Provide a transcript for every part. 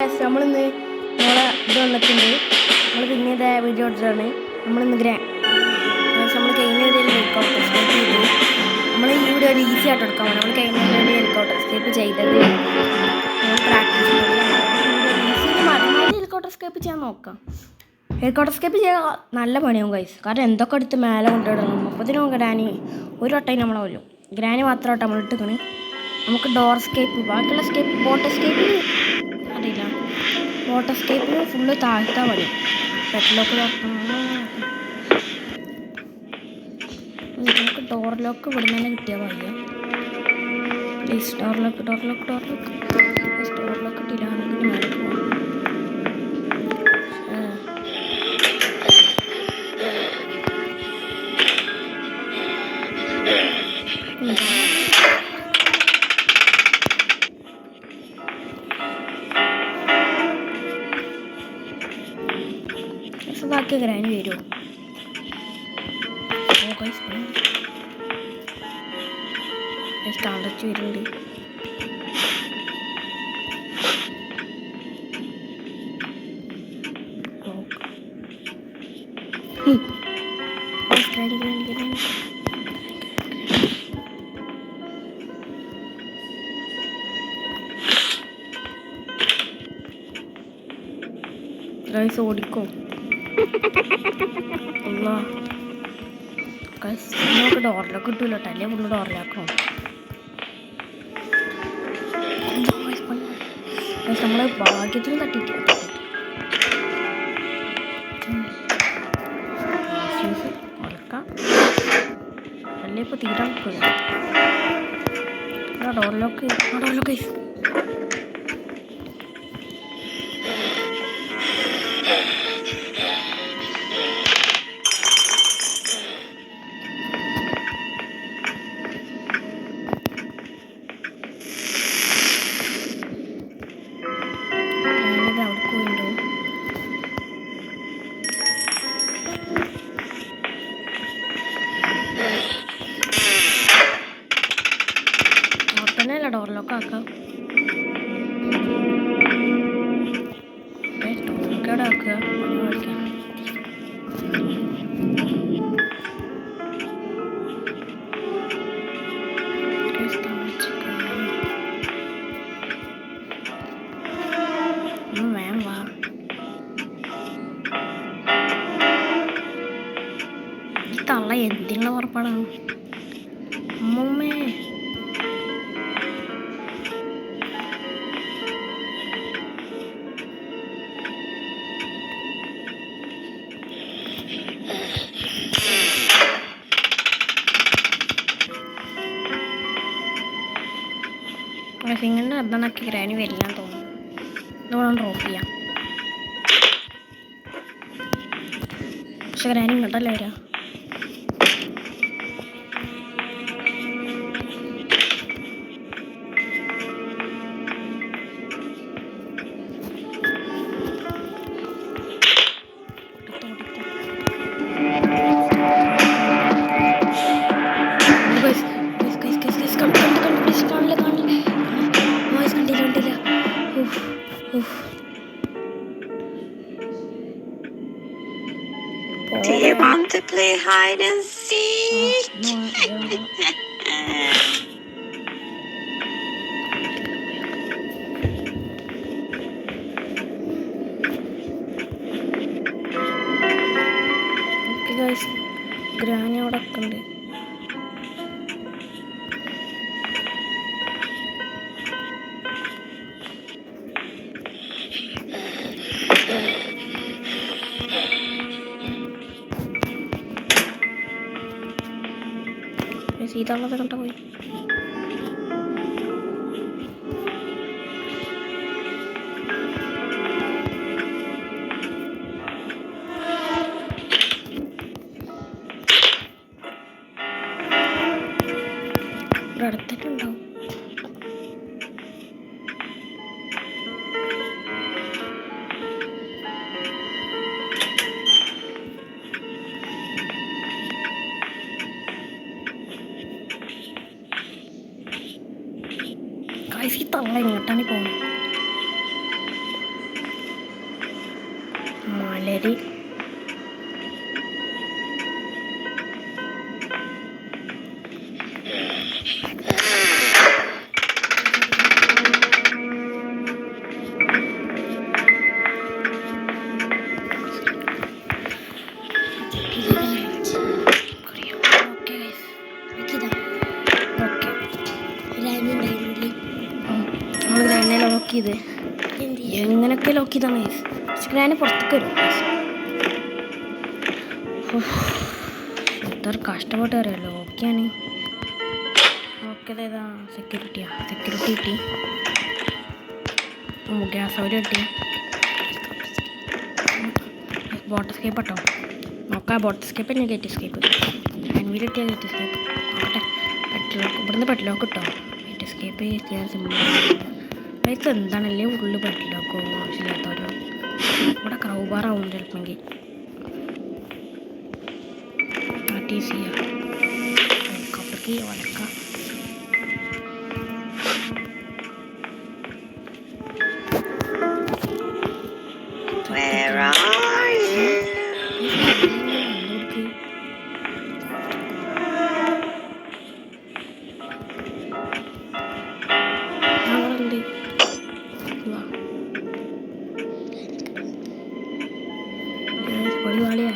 നമ്മളിന്ന് നമ്മളെ ഇത് വന്നിട്ടുണ്ട്. നമ്മൾ പിന്നെ ഇതേ വീഡിയോ ഇട്ടിട്ടാണ് നമ്മളിന്ന് നമ്മൾ കഴിഞ്ഞ വീഡിയോയിൽ ഹെലികോപ്റ്റർ എസ്കേപ്പ് ചെയ്തു. നമ്മൾ ഈ വീഡിയോ ഈസി ആയിട്ട് എടുക്കാൻ വേണം. നമ്മൾ കഴിഞ്ഞ വീഡിയോയിൽ ഹെലികോപ്റ്റർ എസ്കേപ്പ് ചെയ്തത് നമ്മൾ പ്രാക്ടീസ് ഈസിയിൽ മറന്നാലും ഹെലികോപ്റ്റർ എസ്കേപ്പ് ചെയ്യാൻ നോക്കാം. ഹെലികോപ്റ്റർ എസ്കേപ്പ് ചെയ്യാൻ നല്ല പണിയാവും ഗൈസ്. കാരണം എന്തൊക്കെ എടുത്ത് മേലെ കൊണ്ടുവിടണം. അപ്പത്തിനും ഗ്രാനി ഒരു വട്ടം നമ്മളെ കൊല്ലും. ഗ്രാനി മാത്രമായിട്ട് നമ്മൾ ഇട്ടിക്കണ്. നമുക്ക് ഡോർ എസ്കേപ്പ് ബാക്കിയുള്ള എസ്കേപ്പ് ബോട്ട് എസ്കേപ്പിൽ അറിയില്ല. ബോട്ട് എസ്കേപ്പിൽ ഫുള്ള് താഴ്ത്താൻ മതി. പെട്ലോക്ക് നമുക്ക് ഡോർ ലോക്ക് ഇവിടുന്ന് തന്നെ കിട്ടിയാൽ മതി. പ്ലീസ് ഡോർ ലോക്ക് ഇട്ടില്ലാണെങ്കിൽ മേലെ പോകാം. ബാക്കി ഗ്രാനി വരുമോ? അടച്ചു വരുന്നുണ്ട്. ഓടിക്കോ നമുക്ക് ഡോറിലൊക്കെ കിട്ടൂല്ലോ. അല്ലേ ഫുള്ള് ഡോറിലാക്കണം. നമ്മൾ ഭാഗ്യത്തിന് തട്ടിട്ട് ഉറക്കാം. അല്ലേ ഇപ്പോൾ തീരാൻ കിട്ടില്ല. ഡോറിലൊക്കെ ഡോറിലൊക്കെ ആക്കാം. ഡോറിലൊക്കെ അവിടെ ആക്കുക. വേം വാ. ഈ തള്ള എന്തിനുള്ള പുറപ്പാടാണ് അമ്മൂമ്മേ. ഫിംഗറിൻ്റെ അർദ്ധനാക്കി ഗ്രാനി വരില്ലാന്ന് തോന്നുന്നു. ഇതുകൊണ്ട് ഡ്രോപ്പ് ചെയ്യാം. പക്ഷെ ഗ്രാനി ഇങ്ങോട്ടല്ലേ വരാം. Do you want to play hide and seek? Okay guys, granny അവിടെ ഒക്കെ ഉണ്ട്. സീതാളത്തെ കണ്ട പോയി. ഇവിടെ അടുത്തിട്ടുണ്ടാവും. ഈ തള്ള ഇങ്ങോട്ടാണ് പോകുന്നത്. വളരെ നമ്മൾ ഗ്രാനെ ലോക്ക് ചെയ്ത് എങ്ങനെയൊക്കെ ലോക്ക് ചെയ്താണ് ഗ്രാനെ പുറത്തേക്ക് വരും എത്ര കഷ്ടപ്പെട്ട് അറിയാമല്ലോ ഓക്കെയാണ് ഓക്കെ ഏതാ സെക്യൂരിറ്റി കിട്ടി ഗ്യാസ് സൗകര്യം കിട്ടി ബോട്ട് സ്കേപ്പ് കേട്ടോ നോക്കാം ബോട്ട് സ്കേപ്പ് തന്നെ ഗേറ്റ് സ്കേപ്പ് ആൻവീൽ കിട്ടിയ ഗേറ്റ് സ്കേപ്പ് നോക്കട്ടെ പെട്ലോക്ക് ഇവിടുന്ന് പെട്ലോക്ക് കിട്ടോ ഗേറ്റ് സ്കേപ്പ് ചെയ്യാൻ സിമ്പിൾ ഇത് എന്താണല്ലേ ഉള്ളിൽ പെട്ലോക്കോ ആവശ്യമില്ലാത്തവരോ ഇവിടെ ക്രൗബാറാവും ചിലപ്പോൾ ഹെലികോപ്റ്റർക്ക് വലക്കാം Where are you? പൊടിവാളിയാ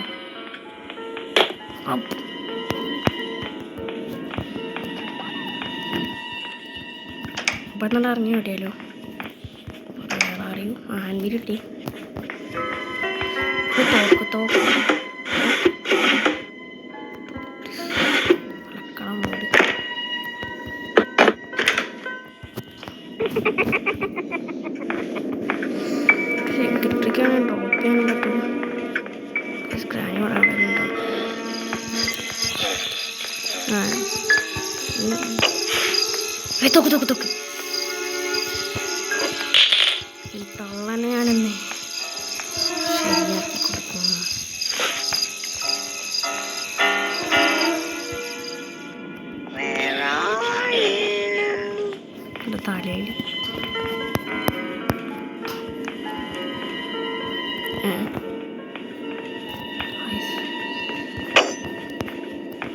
അപ്പം നല്ല അറിഞ്ഞു കിട്ടിയാലോ അറിയൂ ഹാൻഡ് കിട്ടി തോക്ക് അളക്കണം മൂടി സെക്രട്ടറിക്കാണ് ഡ്രോപ്പ് ചെയ്യാനും പറ്റും സ്ക്രാനി അവിടെ ഉണ്ടോ തോക്ക് ഈ തള്ളനെ ഞാനെന്നേ ശരിയാക്കി കൊടുക്കുന്നു Where are you? എൻ്റെ തലയിൽ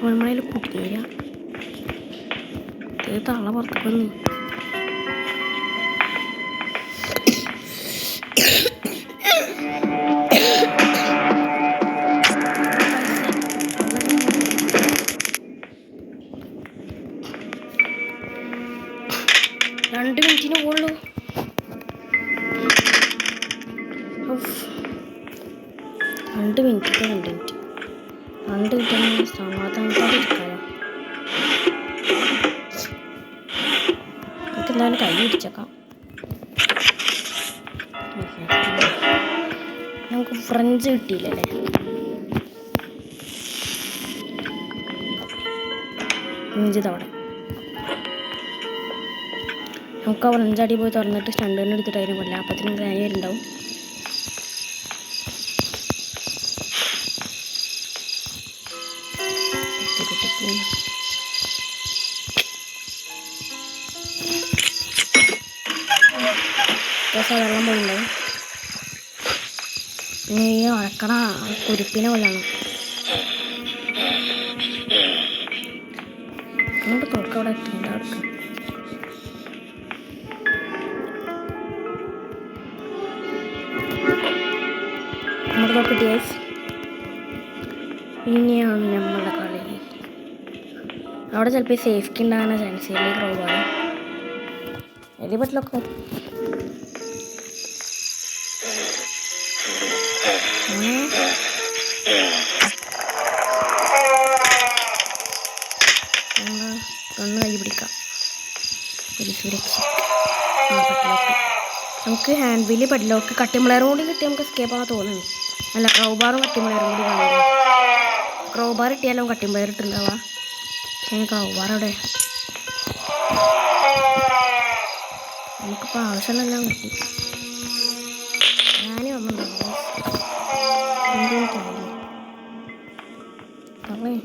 നമ്മളതിൽ കുട്ടിയില്ല ഇത് തള്ള പുറത്തേക്ക് വന്നു രണ്ട് മിനിറ്റിന് പോകുള്ളൂ രണ്ട് മിനിറ്റ് സമാധാനത്തോടെ ഇരിക്കാലോ നമുക്ക് എന്തായാലും കൈ പിടിച്ചേക്കാം നമുക്ക് ഫ്രഞ്ച് കിട്ടിയില്ലല്ലേ ഇഞ്ചി തവണ നമുക്ക് ആ ഫ്രഞ്ചാടി പോയി തുറന്നിട്ട് സ്റ്റണ്ടിന് എടുത്തിട്ട് അതിന് കൊല്ലാം അപ്പത്തിനും ഗ്രാനി വരുന്നുണ്ടാവും വെള്ളം പോയിണ്ടാവും ഇനി ഈ ഉറക്കണ കുരുപ്പിനെ കൊല്ലണം അങ്ങോട്ട് തോക്ക് അവിടെ എത്തിണ്ട അവർക്ക് നമ്മുടെ തോക്ക് ടേസ് ഇനിയാണ് നമ്മളുടെ കളി അവിടെ ചിലപ്പോൾ സേഫ്റ്റി ഉണ്ടാകാൻ ചാൻസ് ഇല്ല ക്രൗബാണ് വലിയ പറ്റിലൊക്കെ കണ്ണ് കൈ പിടിക്കാം ഒരു സുരക്ഷ പട്ടിലോക്ക് നമുക്ക് ഹാൻഡ് വീല് പട്ടിലോക്ക് കട്ടിമ്പിളയറും കൂടി കിട്ടി നമുക്ക് സ്കേപ്പ് ആകാൻ തോന്നുന്നു അല്ല ക്രൗബാറും കട്ടിമ്പിളയറും കൂടി കാണുന്നു ക്രൗബാർ കിട്ടിയാലും കട്ടിമ്പിളയർ ഇട്ടുണ്ടാവുക പക്ഷേ ക്രൗബാർ അവിടെ നമുക്കിപ്പോൾ ആവശ്യമുള്ളതെല്ലാം കിട്ടി ഞാനേ വന്നിട്ടുണ്ടാവും തവേ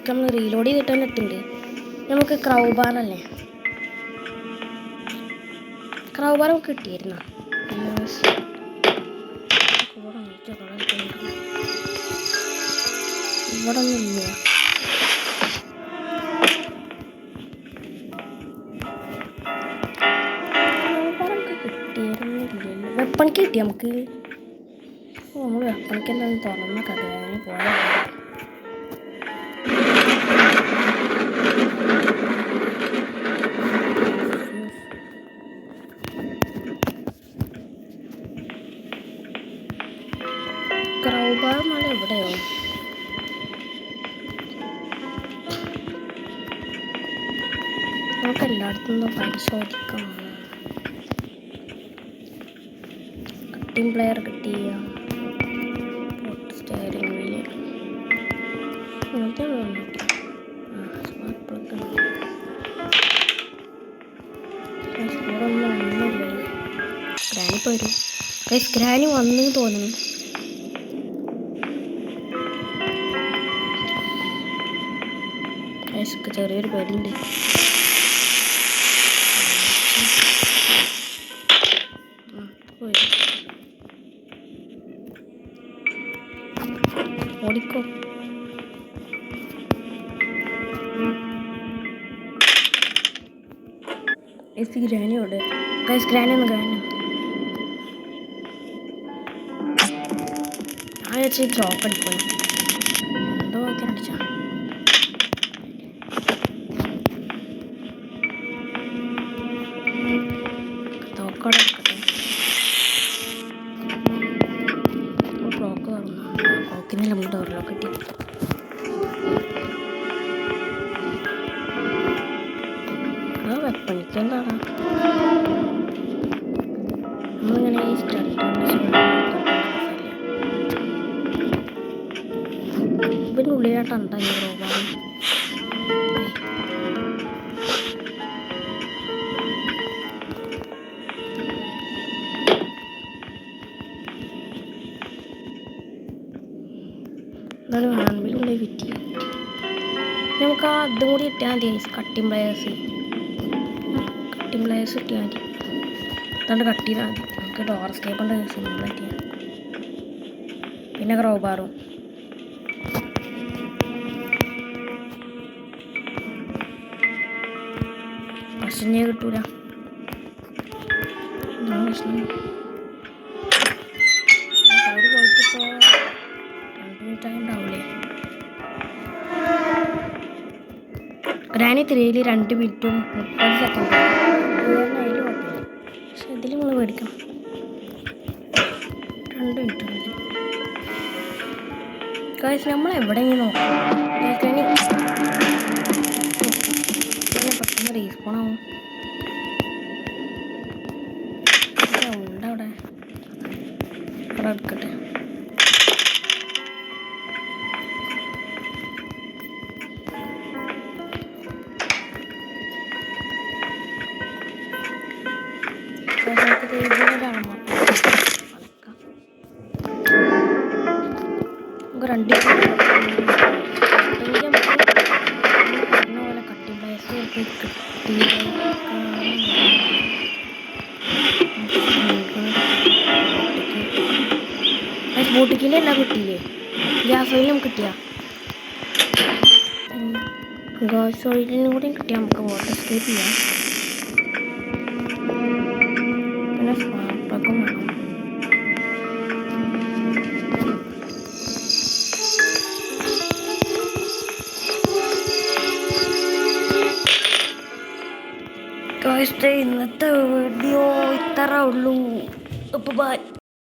ഓക്കെ നമ്മൾ റീലോഡ് ചെയ്തിട്ട് തന്നെ എത്തുന്നുണ്ട്. നമുക്ക് ക്രൗബാറല്ലേ, ക്രൗബാർ നമുക്ക് കിട്ടിയിരുന്ന ഇവിടെ ഒന്നുമില്ല. വെപ്പണിക്ക് കിട്ടി നമുക്ക്. നമ്മൾ വെപ്പണിക്ക് എന്തായാലും തുറന്ന കഥ അങ്ങനെ പോയാൽ ക്രൗബാർ മല എവിടെയോ? നമുക്ക് എല്ലായിടത്തും പരിശോധിക്കാം. കട്ടിംഗ് പ്ലെയർ കിട്ടിയ സ്റ്റെയറിംഗ് വീല് സ്മാർട്ട് പ്ലഗ് ഒന്നുമില്ല. ഗ്രാനി പോരും. ഗ്രാനി വന്നു തോന്നുന്നു. ചെറിയൊരു പേരുണ്ട്. ഓടിക്കോ. ഗ്രാനിയോട് ഗ്രാനി ഒന്ന് ഗ്രാനി ആ വെച്ച് ചോക്ക് അടിക്കണം. എന്തോ ഒക്കെ അടിച്ചാ തോക്കോടെ എടുക്കട്ടെ. ക്ലോക്ക് തുറന്നു. ക്ലോക്കിന്നല്ല നമ്മൾ ഡോറിലോ കിട്ടി. വെപ്പണിക്ക് എന്താണ് നമ്മളിങ്ങനെ ഈ ഇതിൻ്റെ ഉള്ളിലായിട്ടുണ്ടോ ഈ റോബാണ്. എന്നാലും ഹാൻഡിലുള്ളിൽ വിറ്റി നമുക്ക് അതും കൂടി ഇട്ടാൽ മതി. കട്ടിംഗ് പ്ലെയേഴ്സ് ഇട്ടാൽ മതി. അതുകൊണ്ട് കട്ട് ചെയ്താൽ മതി. നമുക്ക് ഡോർ സ്കേപ്പുണ്ട് സിമ്പിളായിട്ട് ചെയ്യാം. പിന്നെ ക്രൗബാറും പ്രശ്നം കിട്ടൂല. പ്രശ്നം അവർ പോയിട്ടിപ്പോൾ 2 മിനിറ്റ് ഉണ്ടാവില്ലേ. ഗ്രാനി 3ൽ 2 മിനിറ്റും 30 സെക്കൻഡും അതിൽ കുഴപ്പമില്ല. പക്ഷെ ഇതിൽ നമ്മൾ മേടിക്കണം 2 മിനിറ്റ് മതി. കാശ് നമ്മൾ എവിടെയെങ്കിലും നോക്കാം. പെട്ടെന്ന് റീസ്പോണാവും. ഉണ്ടവിടെ അവിടെ എടുക്കട്ടെ. രണ്ട് പറഞ്ഞ പോലെ കട്ടിംഗ് പ്ലേസ് കിട്ടി. ബോട്ടിക്കിൻ്റെ എല്ലാം കിട്ടിയില്ലേ? ഗ്യാസ് ഓയിലും കിട്ടിയ ഗ്യാസ് ഓയിലിനും കൂടി കിട്ടിയാൽ നമുക്ക് വാട്ടർ എസ്കേപ്പ് ചെയ്യാം. പിന്നെ സ്മാർട്ട് പ്ലഗും വേണം. ഇന്നത്തെ വീഡിയോ ഇത്ര ഉള്ളൂ. അപ്പോൾ ബൈ.